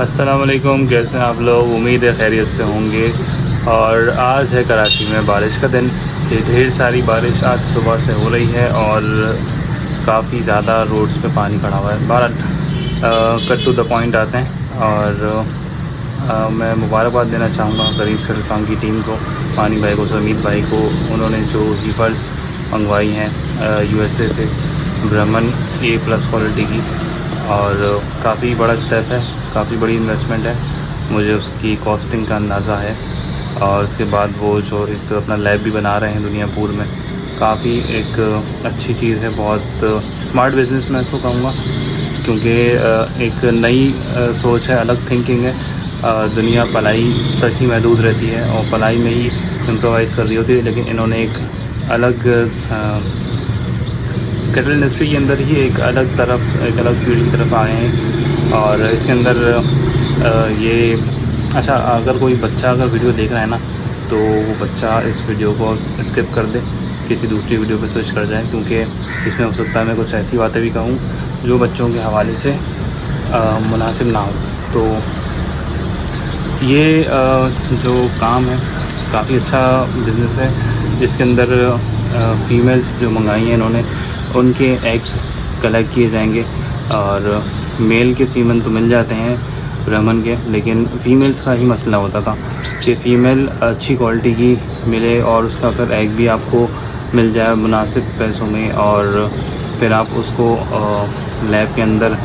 अस्सलाम वालेकुम, कैसे हैं आप लोग। उम्मीद है खैरियत से होंगे। और आज है कराची में बारिश का दिन। ये ढेर सारी बारिश आज सुबह से हो रही है और काफ़ी ज़्यादा रोड्स पे पानी खड़ा हुआ है। बहरहाल कट टू द पॉइंट आते हैं और मैं मुबारकबाद देना चाहूँगा करीब सरफाम की टीम को, पानी भाई को, समीत भाई को। उन्होंने जो हीफर्स मंगवाई हैं USA से, ब्राह्मण A+ क्वालिटी की, और काफ़ी बड़ा स्टेप है, काफ़ी बड़ी इन्वेस्टमेंट है। मुझे उसकी कॉस्टिंग का अंदाज़ा है। और उसके बाद वो जो एक अपना लैब भी बना रहे हैं दुनियापुर में, काफ़ी एक अच्छी चीज़ है। बहुत स्मार्ट बिज़नेस मैं इसको कहूँगा, क्योंकि एक नई सोच है, अलग थिंकिंग है। दुनिया पलाई तक ही महदूद रहती है और पलाई में ही इम्प्रोवाइज़ कर रही होती है, लेकिन इन्होंने एक अलग कैटल इंडस्ट्री के अंदर ही एक अलग फील्ड की तरफ आए हैं। और इसके अंदर ये अच्छा, अगर कोई बच्चा अगर वीडियो देख रहा है ना, तो वो बच्चा इस वीडियो को स्किप कर दे, किसी दूसरी वीडियो पे स्विच कर जाए, क्योंकि इसमें हो सकता है मैं कुछ ऐसी बातें भी कहूँ जो बच्चों के हवाले से मुनासिब ना हो। तो ये जो काम है काफ़ी अच्छा बिज़नेस है। इसके अंदर फ़ीमेल्स जो मंगाई हैं इन्होंने, उनके एग्स कलेक्ट किए जाएंगे और मेल के सीमन तो मिल जाते हैं ब्राह्मण के, लेकिन फ़ीमेल्स का ही मसला होता था कि फ़ीमेल अच्छी क्वालिटी की मिले और उसका फिर एग भी आपको मिल जाए मुनासिब पैसों में, और फिर आप उसको लैब के अंदर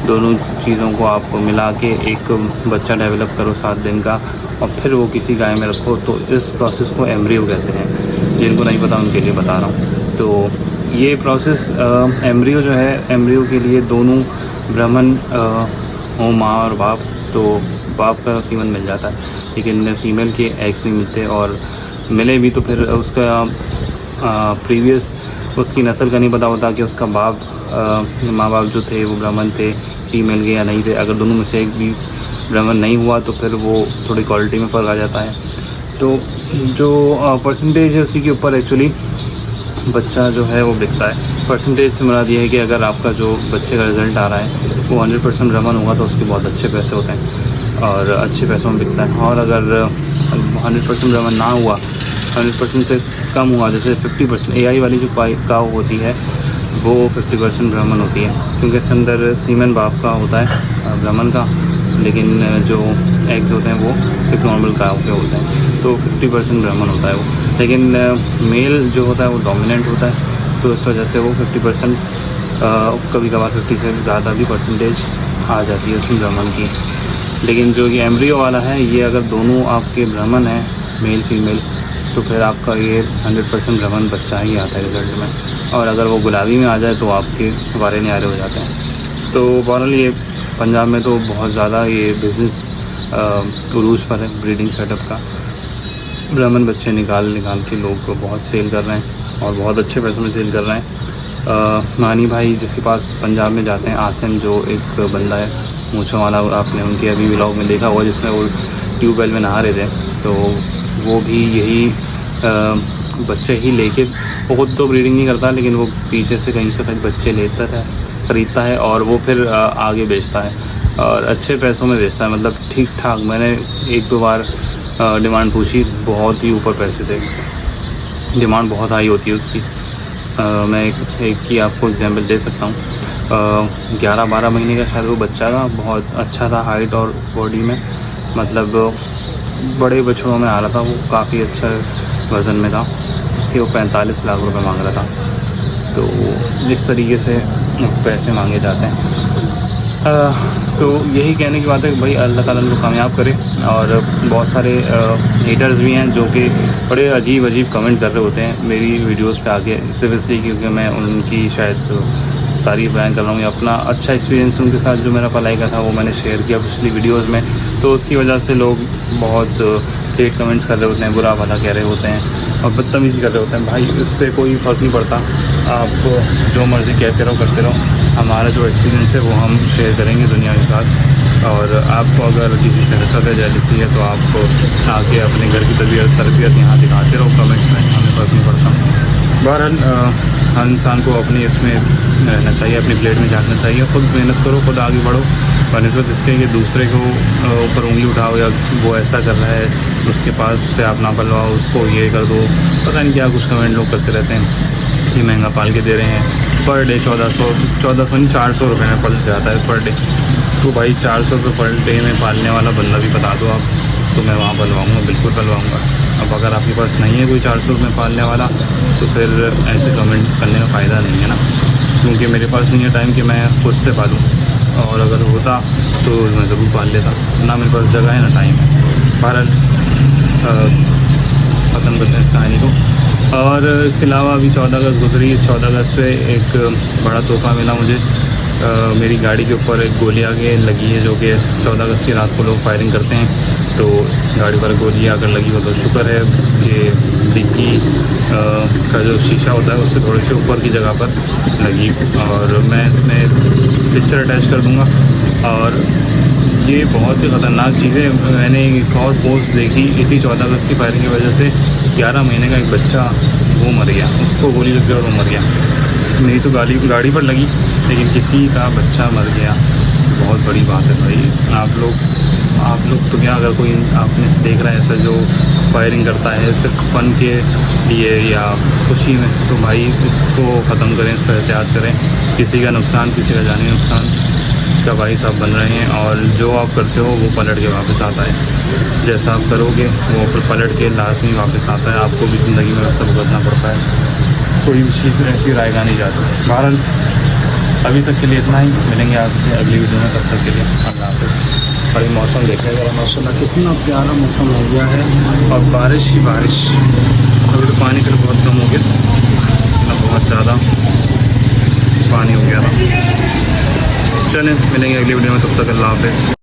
दोनों चीज़ों को आप मिला के एक बच्चा डेवलप करो 7 दिन का, और फिर वो किसी गाय में रखो। तो इस प्रोसेस को एम्ब्रियो कहते हैं। जिनको नहीं पता उनके लिए बता रहा हूँ। तो ये प्रोसेस एम्ब्रियो जो है, एम्ब्रियो के लिए दोनों ब्राह्मण हो, माँ और बाप, तो बाप का सीमन मिल जाता है, लेकिन फीमेल के एग्स नहीं मिलते। और मिले भी तो फिर उसका प्रीवियस उसकी नस्ल का नहीं पता होता कि उसका बाप माँ बाप जो थे वो ब्राह्मण थे, फीमेल के या नहीं थे। अगर दोनों में से एक भी ब्राह्मण नहीं हुआ तो फिर वो थोड़ी क्वालिटी में फ़र्क आ जाता है। तो जो परसेंटेज है उसी के ऊपर एक्चुअली बच्चा जो है वो बिकता है। परसेंटेज से मुराद ये है कि अगर आपका जो बच्चे का रिज़ल्ट आ रहा है वो 100% ब्राह्मण होगा तो उसके बहुत अच्छे पैसे होते हैं और अच्छे पैसों में बिकता है। और अगर 100% ब्राह्मण ना हुआ, 100% से कम हुआ, जैसे 50% AI वाली जो काऊ होती है वो 50% ब्राह्मण होती है, क्योंकि इसके अंदर सीमन बाप का होता है ब्राह्मण का, लेकिन जो एग्स होते हैं वो एक नॉर्मल काऊ के होते हैं। तो 50% ब्राह्मण होता है वो, लेकिन मेल जो होता है वो डोमिनेंट होता है। तो इस वजह से वो 50%, कभी कभार 50 से ज़्यादा भी परसेंटेज आ जाती है उसमें ब्राह्मण की। लेकिन जो ये एम्ब्रियो वाला है, ये अगर दोनों आपके ब्राह्मण हैं, मेल फीमेल, तो फिर आपका ये 100% ब्राह्मण बच्चा ही आता है रिजल्ट में। और अगर वो गुलाबी में आ जाए तो आपके वारे न्यारे हो जाते हैं। तो बहरहाल ये पंजाब में तो बहुत ज़्यादा ये बिज़नेस उरूज पर है ब्रीडिंग सेटअप का। ब्राह्मण बच्चे निकाल के लोग बहुत सेल कर रहे हैं और बहुत अच्छे पैसों में सेल कर रहे हैं। मानी भाई जिसके पास पंजाब में जाते हैं, आसिम जो एक बंदा है मूँछों वाला, आपने उनके अभी व्लॉग में देखा हुआ जिसमें वो ट्यूबवेल में नहा रहे थे, तो वो भी यही बच्चे ही लेके, खुद तो ब्रीडिंग नहीं करता, लेकिन वो पीछे से कहीं से कहीं बच्चे लेता है, ख़रीदता है और वो फिर आगे बेचता है और अच्छे पैसों में बेचता है। मतलब ठीक ठाक, मैंने 1-2 बार डिमांड पूछी, बहुत ही ऊपर पैसे थे इसके, डिमांड बहुत हाई होती है उसकी। मैं एक की आपको एग्जांपल दे सकता हूँ। 11-12 महीने का शायद वो बच्चा था, बहुत अच्छा था हाइट और बॉडी में, मतलब बड़े बछड़ों में आ रहा था वो, काफ़ी अच्छा वज़न में था उसके। वो 45 लाख रुपए मांग रहा था। तो इस तरीके से पैसे मांगे जाते हैं। तो यही कहने की बात है कि भाई अल्लाह ताला उनको कामयाब करे। और बहुत सारे हेटर्स भी हैं जो कि बड़े अजीब कमेंट कर रहे होते हैं मेरी वीडियोस पे आके, सिर्फ इसलिए क्योंकि मैं उनकी शायद तारीफ बयान कर रहा हूँ या अपना अच्छा एक्सपीरियंस उनके साथ जो मेरा पलाई का था वो मैंने शेयर किया पिछली वीडियोज़ में। तो उसकी वजह से लोग बहुत हेट कमेंट्स कर रहे होते हैं, बुरा भला कह रहे होते हैं और बदतमीज़ी कर रहे होते हैं। भाई इससे कोई फ़र्क नहीं पड़ता, आप जो मर्ज़ी कहते रहो करते रहो, हमारा जो एक्सपीरियंस है वो हम शेयर करेंगे दुनिया के साथ। और आपको अगर किसी से हसद है, जेलसी है, तो आप आके अपने घर की तरबियत यहाँ दिखाते रहो कमेंट्स में, हमें फ़र्क नहीं पड़ता। बहरहाल हर इंसान को अपनी इसमें रहना चाहिए, अपनी प्लेट में झाँकना चाहिए। ख़ुद मेहनत करो, ख़ुद आगे बढ़ो, बनस्बत इसके कि दूसरे को ऊपर उंगली उठाओ या वो ऐसा कर रहा है उसके पास से आप ना पलवाओ, उसको ये कर दो, पता नहीं क्या कुछ कमेंट लोग करते रहते हैं कि महंगा पाल के दे रहे हैं। पर डे 1400 नहीं 400 रुपये में पल जाता है पर डे। तो भाई 400 रुपये पर डे में पालने वाला बंदा भी बता दो आप, तो मैं वहाँ पलवाऊँगा, बिल्कुल पलवाऊँगा। अब अगर आपके पास नहीं है कोई 400 रुपये पालने वाला तो फिर ऐसे कमेंट करने का फ़ायदा नहीं है ना, क्योंकि मेरे पास नहीं है टाइम कि मैं खुद से पालूँ, और अगर होता तो मैं ज़रूर पाल लेता, ना मेरे पास जगह है ना टाइम है। बहरहाल ख़त्म करते हैं इस कहानी को। और इसके अलावा अभी 14 अगस्त गुजरी, इस 14 अगस्त पे एक बड़ा तोहफ़ा मिला मुझे। मेरी गाड़ी के ऊपर एक गोली आगे लगी है, जो कि 14 अगस्त की रात को लोग फायरिंग करते हैं, तो गाड़ी पर गोली आकर लगी हो तो शुक्र है कि डिक्की का जो शीशा होता है उससे थोड़े से ऊपर की जगह पर लगी। और मैं इसमें पिक्चर अटैच कर दूँगा। और ये बहुत ही ख़तरनाक चीज़ है। मैंने एक और पोस्ट देखी इसी 14 अगस्त की फायरिंग की वजह से, 11 महीने का एक बच्चा वो मर गया, उसको गोली लग गई और वो मर गया। मेरी तो गाड़ी पर लगी, लेकिन किसी का बच्चा मर गया, बहुत बड़ी बात है भाई। आप लोग तो क्या, अगर कोई आपने देख रहा है ऐसा जो फायरिंग करता है सिर्फ फ़न के लिए या खुशी में, तो भाई इसको ख़त्म करें, इसका एहतियात करें। किसी का नुकसान, किसी का जानी नुकसान का भाई साहब बन रहे हैं, और जो आप करते हो वो पलट के वापस आता है। जैसा आप करोगे वो फिर पलट के लाजमी वापस आता है, आपको भी ज़िंदगी में सब भुगतना पड़ता है। कोई भी चीज़ ऐसी रायगा नहीं जाती। बहरहाल अभी तक के लिए इतना ही, मिलेंगे आपसे अगली वीडियो में, तब तक के लिए अल्लाह हाफ़िज़। और ये मौसम देखिए ज़रा, माशाल्लाह कितना प्यारा मौसम हो गया है, और बारिश ही बारिश। अभी तो पानी फिर बहुत कम हो गया, बहुत ज़्यादा पानी हो गया था। चलें मिलेंगे अगली वीडियो में, तब तक अल्लाह हाफ़िज़।